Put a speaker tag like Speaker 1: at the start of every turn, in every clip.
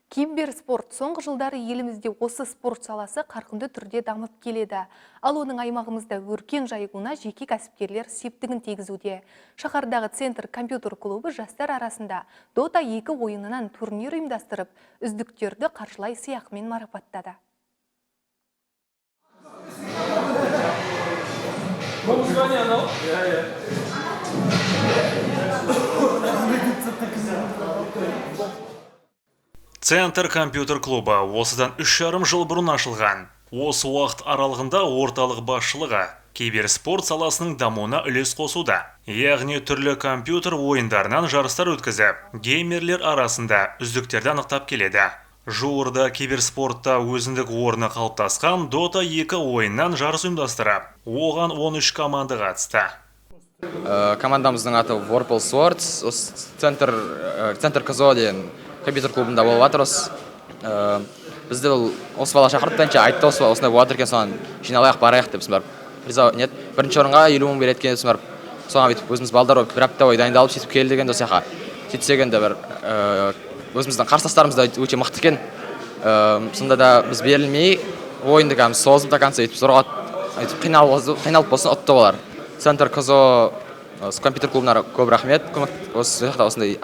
Speaker 1: Киберспорт соңғы жылдары елімізде осы спорт саласы қарқынды түрде дамып келеді. Ал оның аймағымызда өркен жайылуына жеке кәсіпкерлер септігін тигізуде. Шаһардағы Центр компьютер клубы жастар арасында Dota 2 ойынынан турнир ұйымдастырып, үздіктерді қаржылай сыйақымен марапаттады.
Speaker 2: Центр компьютер клубы осыдан 3,5 жыл бұрын ашылған. Осы уақыт аралығында орталық басшылығы киберспорт саласының дамуына үлес қосуда. Яғни түрлі компьютер ойындарынан жарыстар өткізіп, геймерлер арасында үздіктерді анықтап келеді. Жуырда киберспортта өзіндік орны қалыптасқан Dota 2 ойыннан жарыс ұйымдастырып, оған 13 команда қатысты.
Speaker 3: Командамыздың аты Warple Swords, Центр КЗО деген компьютер клубында болып атырыз. Бізді осы бала шақыртпайынша айтты, осындай болады екен, соған жиналайық барайық деп барып. Бірінші орынға 50 мың береді екен, барып. Соған бүйтіп өзіміз балдар болып бір апта бойы дайындалып сөйтіп келді екен досяқа. Сөйтсек енді бір өзіміздің қарсыластарымыз да өте мықты екен. Сонда да біз берілмей ойынды кәдімгі созып до конца өйтіп зорға қиналып болсын ұтты олар. Центр КЗО компьютер клубына көп рахмет. Осы жақта осындай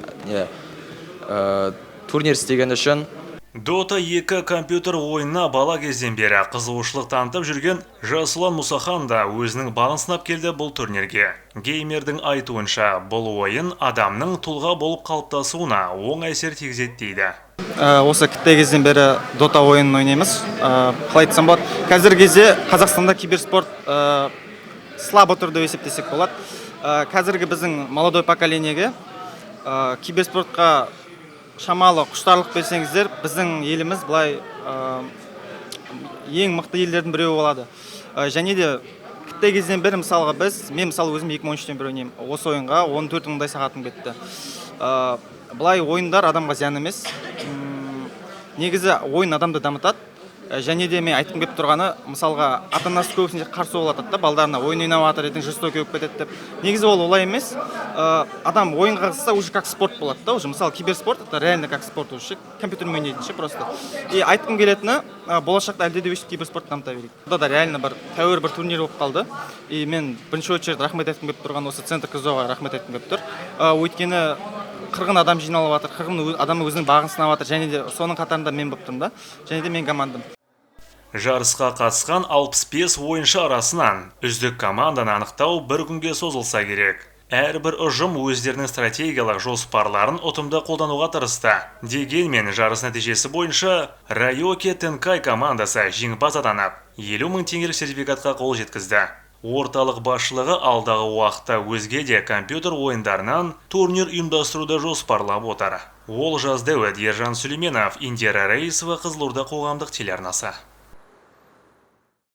Speaker 3: турнир істеген үшін.
Speaker 2: Dota 2 компьютер ойынына бала кезден бері қызығушылық танытып жүрген Жасұлан Мұсахан да өзінің бағын сынап келді бұл турнирге. Геймердің айтуынша, бұл ойын адамның тұлға болып қалыптасуына оң әсер тигізеді дейді.
Speaker 4: Осы кішкентай кезден бері Dota ойынын ойнаймыз. Қалай айтсам болады, қазіргі кезде Қазақстанда киберспорт слабо тұр деп есептесек болады. Қазіргі біздің молодой поколениеге киберспортқа шамалы құштарлық берсеңіздер, біздің еліміз былай ең мықты елдердің біреуі болады. Және де кішкентай кезден бері мысалға мен мысалы өзім 2013-тен бері ойнаймын. Осы ойынға 14 мыңдай сағатым кетті. Былай ойындар адамға зиян емес. Негізі ойын адамды дамытады. Және де мен айтқым келіп тұрғаны, мысалға ата-анасы көбісінде қарсы болады да, балдарына ойын ойнап жатыр, ертең жестокий болып кетеді деп. Негізі ол олай емес. Адам ойынға қатысса уже как спорт болады да, уже мысалы киберспорт это реально как спорт уже, компьютермен ойнайтын просто. И айтқым келетіні, болашақта әлде де өстіп киберспорт дамыта берейік. Бұда да реально бір тәуір бір турнир болып қалды. И мен бірінші очередь рахмет айтқым келіп тұрған осы Центр КЗО-ға рахмет айтқым келіп тұр. Өйткені 40 адам жиналып жатыр, 40 адам өзінің бағын сынап жатыр, және де соның қатарында мен болып тұрмын да, және де мен командам.
Speaker 2: Жарысқа қатысқан 65 ойыншы арасынан үздік команданы анықтау бір күнге созылса керек. Әрбір ұжым өздерінің стратегиялық жоспарларын ұтымды қолдануға тырысты. Дегенмен жарыс нәтижесі бойынша Райоки Тенкай командасы жеңімпаз атанып, 50 мың теңгелік сертификатқа қол жеткізді. Орталық басшылығы алдағы уақытта өзге де компьютер ойындарынан турнир ұйымдастыруды жоспарлап отыр. Ол жазды Ержан Сүлейменов, Индира Раисова, Қызылорда қоғамдық телеарнасы.